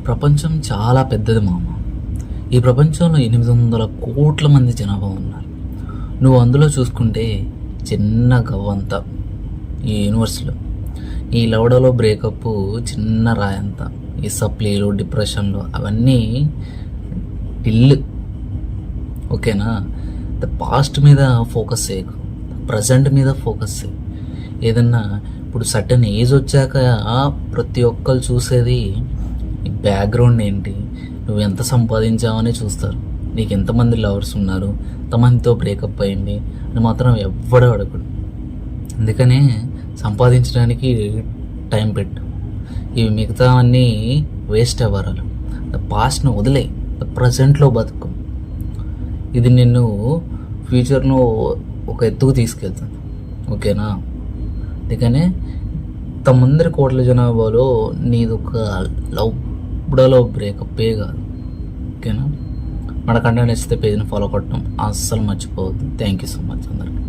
ప్రపంచం చాలా పెద్దది మామ. ఈ ప్రపంచంలో 800 కోట్ల మంది జనాభా ఉన్నారు. నువ్వు అందులో చూసుకుంటే చిన్న గవ్వంత ఈ యూనివర్స్లో. ఈ లవడలో బ్రేకప్ చిన్న రాయంత. ఈ సప్లీలు, డిప్రెషన్లు అవన్నీ ఇల్లు. ఓకేనా? ద పాస్ట్ మీద ఫోకస్ చేయకు, ప్రజెంట్ మీద ఫోకస్ చేయి. ఏదన్నా ఇప్పుడు సర్టన్ ఏజ్ వచ్చాక ప్రతి ఒక్కరు చూసేది ఈ బ్యాక్గ్రౌండ్ ఏంటి, నువ్వు ఎంత సంపాదించావని చూస్తారు. నీకు ఎంతమంది లవర్స్ ఉన్నారు, ఎంతమందితో బ్రేకప్ అయింది అని మాత్రం ఎవ్వడూ అడగడు. అందుకనే సంపాదించడానికి టైం పెట్టు. ఇవి మిగతా అన్నీ వేస్ట్ అవ్వరాలు. ద పాస్ట్ను వదిలే, ద ప్రజెంట్లో బతుకు. ఇది నిన్ను ఫ్యూచర్ను ఒక ఎత్తుకు తీసుకెళ్తుంది. ఓకేనా? అందుకనే ఇంతమంది కోట్ల జనాభాలో నీది ఒక లవ్డలో బ్రేకప్పే కాదు. ఓకేనా? మన కంటెంట్ నచ్చితే పేజ్ని ఫాలో కొట్టడం అస్సలు మర్చిపోవద్దు. థ్యాంక్ యూ సో మచ్ అందరికి.